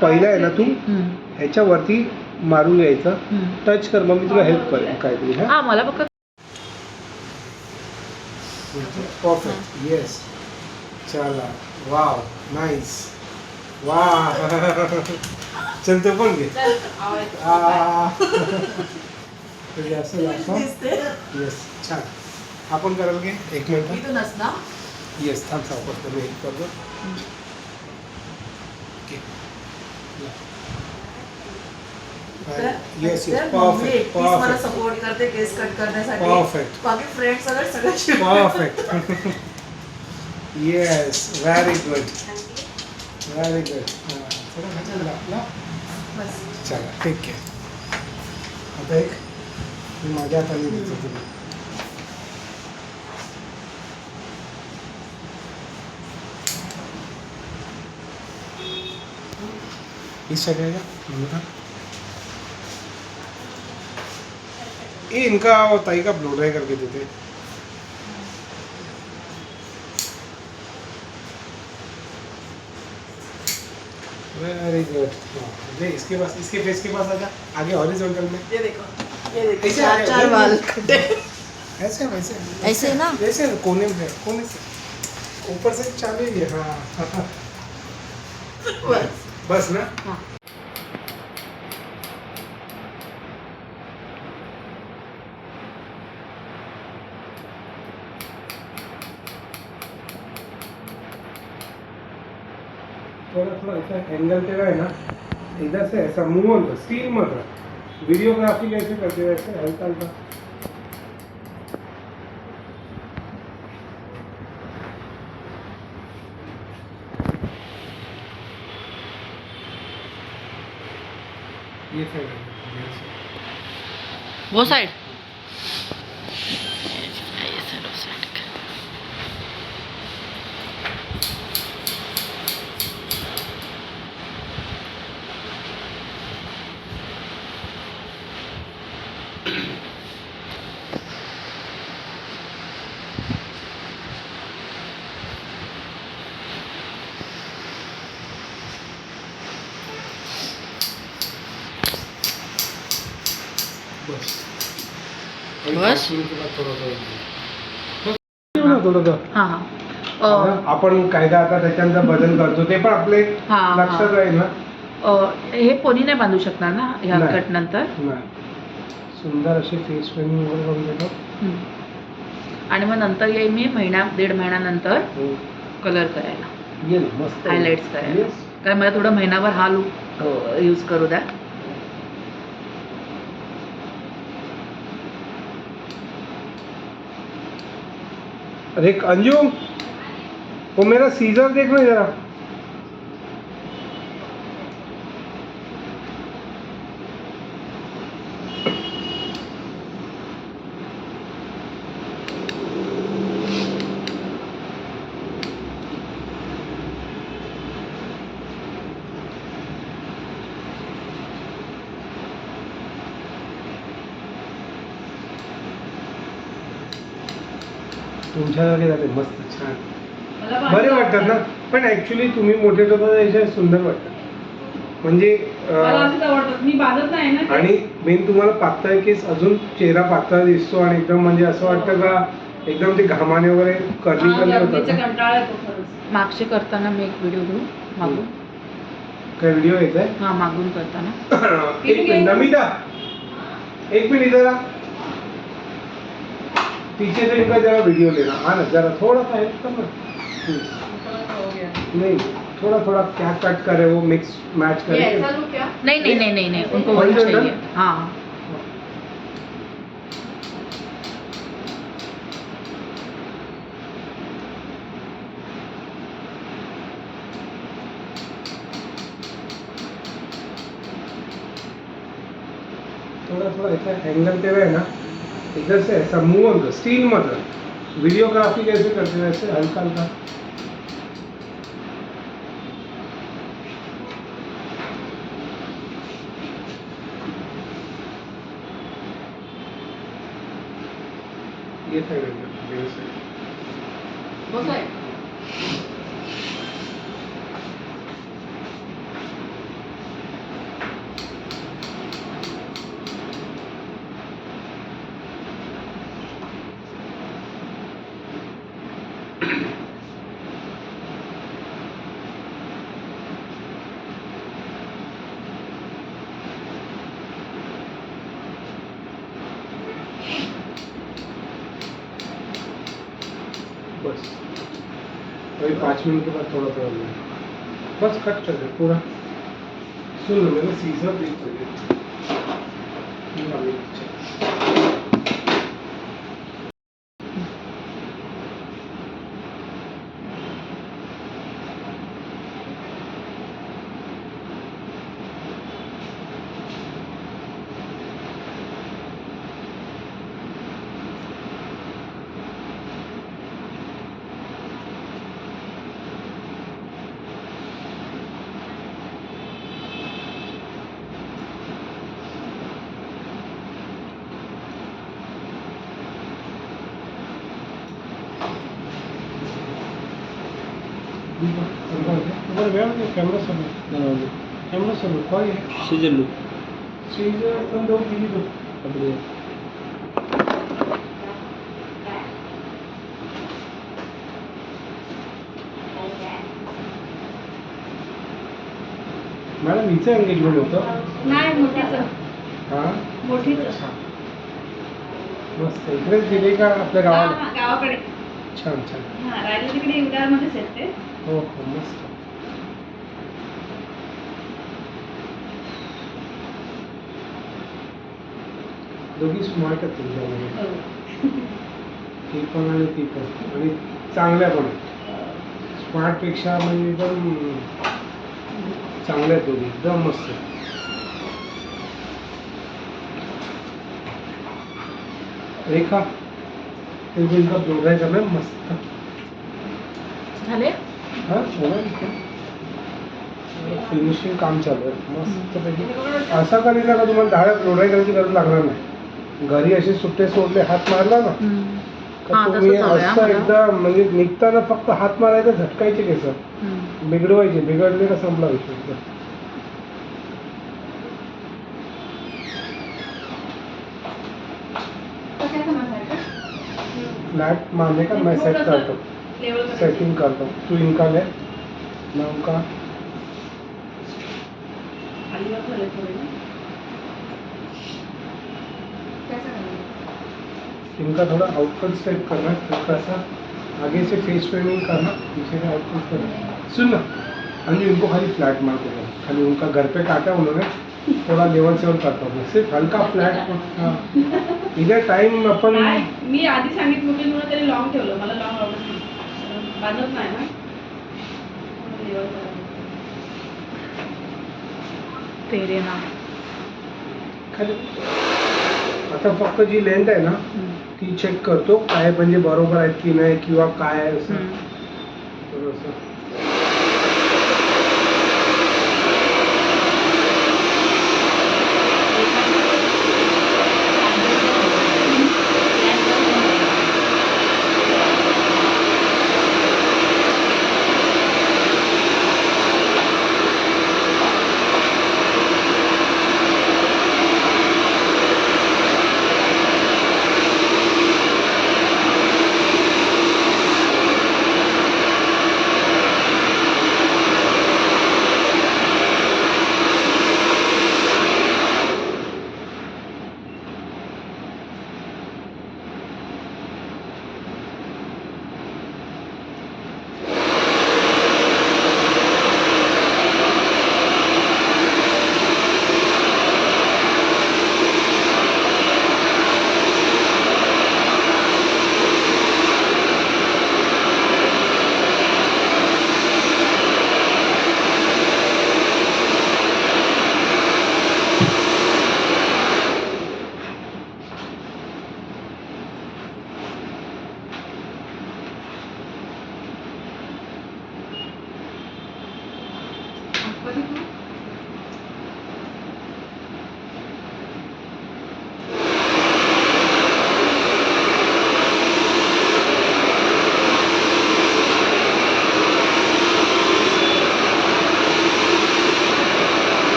पहिला आहे ना तू ह्याच्यावरती मारून घ्यायचं, टच कर, मग मी तुला हेल्प करेन काहीतरी. हा मला बघ. परफेक्ट. येस. चला. वाव. नाईस. वाह. चल तो पण घे. असं येस. छान. आपण कराल घे 1 मिनिट. येस. थांब सावकाश मी हेल्प करतो. Yes yes. परफेक्ट. मला सपोर्ट करते केस कट करण्यासाठी. परफेक्ट. बाकी फ्रेंड्स सगळे perfect. Yes. Very good. Very good. चला ठीक आहे. आता एक मी माझ्या हाताने देतो तुला. इस साइड आएगा ये इनका वो ताई का ब्लो ड्राई करके देते. Very good. इसके पास, इसके फेस के पास आजा, आगे हॉरिजॉन्टल में. ये देखो चार बाल कटे. ऐसे वैसे ऐसे ना, वैसे कोने से ऊपर से चालू ही है. हाँ बस ना. हाँ. थोड़ा ऐसा एंगल तेरा है ना, इधर से ऐसा मूव ऑन कर, स्टील मत रख. वीडियोग्राफी कैसे करते हो ऐसे हल्का हल्का. ये साइड वो साइड. बस. थोडं हां हां. आपण कायदा आता त्याच्यानंतर बदल करतो ते पण आपले हां, लक्षात राहील ना. हे पोनी नाही बांधू शकणार ना ह्या नाही. कट नंतर. नाही. सुंदर अशी फेस ट्रेनिंग वगैरे करून देतो. आणि मग नंतर येईल मी 1.5 महिन्यानंतर कलर करायला, ये ना मस्त हायलाइट्स करायला. येस. कारण मला थोडं महिनाभर हा लुक यूज करू द्या. अरे अंजू, वो मेरा सीजर देख ना जरा. तुमच्यासारखे झाले मस्त छान बरे वाटतात ना. पण ऍक्च्युली तुम्ही मोठे टोपा सुंदर वाटतात. म्हणजे मी बांधत नाही ना. आणि मेन तुम्हाला पातळ केस, अजून चेहरा पातळ दिसतो आणि एकदम म्हणजे असं वाटतं का एकदम ते घामाने वगैरे कर्ली होतात. कंटाळा येतो खरंच. मागचे करताना मी एक व्हिडिओ घेऊ मागून. काय व्हिडिओ येतोय? हा मागून करताना. एक मिनिट नमिता, एक मिनिट जरा पीछे से इनका जरा वीडियो लेना. हाँ ना, जरा थोड़ा सा हेल्प करना. नहीं, थोड़ा थोड़ा क्या कट करे वो मिक्स मैच करे. नहीं नहीं नहीं नहीं नहीं उनको वही Horizontal? चाहिए. हाँ थोड़ा थोड़ा ऐसा एंगल तेरा है ना, इधर से ऐसा मूव ऑन कर, स्टील मत रख. वीडियोग्राफी कैसे करते हैं ऐसे हल्का हल्का. ये साइड है, ये साइड. वो साइड. अभी 5 मिनट के बाद थोड़ा थोड़ा लेना, बस कट कर दे पूरा। सुन लो मेरे सीजर देख लीजिए। कैमरा सब कौन है सीजर लो सीजर तुम दो टीवी दो अपने मॅडम हिचं एंगेजमेंट होतं नाही मोठीचं हां मोठीचं अच्छा मस्त इकडेच दिली का आपल्या गावाला हा, गावाकडे छान छान हा राहिलं तिकडे उडाळमध्येच आहेत ते हो हो मस्त दोघी स्मार्ट आहेत तुमच्यामध्ये हो. ती पण आणि ती पण आणि चांगल्या पण स्मार्टपेक्षा म्हणजे एकदम चांगल्या आहेत दोघी एकदम मस्त रेखा ते बिल का प्रोग्राम करणार मस्त झाले हां फिनिशिंग काम चालू आहे मस्तपैकी असं करेल ना का तुम्हाला डायरेक्ट लोढाई करायची गरज लागणार नाही घरी असे सुट्टे सोडले हात मारला ना तर हा, तुम्ही तसंच हवंय असं आम्हाला. एकदा म्हणजे निघताना फक्त हात मारायचा झटकायचे केस बिघडवायचे बिघडले का संपला विषय एकदम. फ्लैट मारने का मैं सेट करता हूँ लेवल सेटिंग करता हूँ तू इनका ले मैं उनका अलीवर झाले थोडे ना इनका थोड़ा आउटकट स्टेप करना है हल्का सा आगे से फेस फ्रेमिंग करना पीछे से आउटकट करना सुन ना अंजू इनको खाली फ्लैट मार के देना खाली उनका घर पे काटा उन्होंने थोड़ा लेवल सेवल करता हूँ सिर्फ हल्का फ्लैट हाँ इधर टाइम अपन नाही, मी आधी सांगितलं होतं म्हणून त्याने लॉंग ठेवलं मला लॉंग आवडत नाही बांधत नाही ना लेवल करायला. तेरे नाम खाली आता फक्त जी लेंथ आहे ना ती चेक करतो काय म्हणजे बरोबर आहेत की नाही किंवा काय आहे असं थोडंसं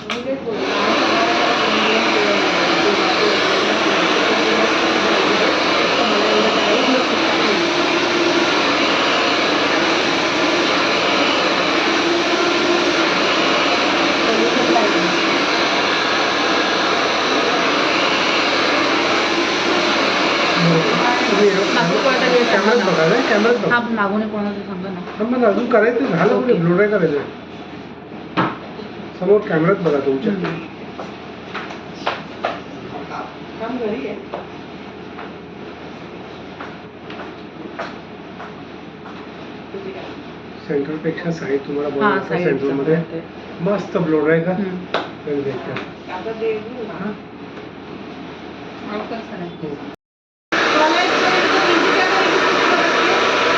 मी तेच बोलते. मागून कोणाचा वेळ सांगा कॅमेरात ना. बघा कॅमेरात हा बघा पण मागून कोणाचं सांगा ना. पण मला अजून करायचं झालं म्हणजे ओके. ब्लू रे करायचं समोर कॅमेरात बघा तुमच्या काम घरी आहे. तुझी काय? सेंटर पेक्षा साईड तुम्हाला हा बघा साईड सेंटर मध्ये मस्त ब्लू रे का तर देखील. आता दे ना. हा? आउटकट्स करायचे. कॉलेजपर्यंत तुझी काय करायची?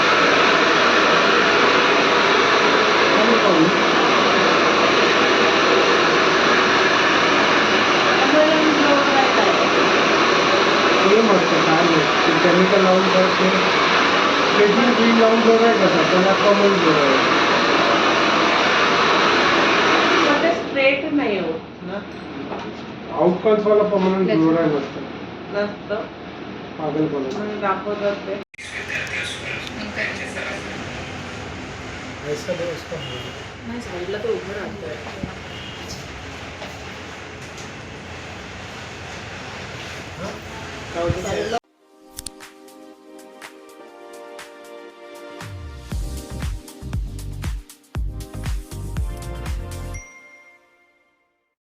त्यामुळे मी blow करायचा आहे. ते मस्त काय नाही केमिकल लावून परत ते स्ट्रेटनिंग क्रीम लावून ब्लू रे करतात त्याला कॉमन ब्लू रे पण ते स्ट्रेट नाही होत ना. आउटकॉल्स वाला परमनंट ब्लू रे नसतं नसतं पागलपणा म्हणून दाखवतात ते. ऐसा दे उसका नाही साईडला तो उभं राहतोय. काय होतं साईडला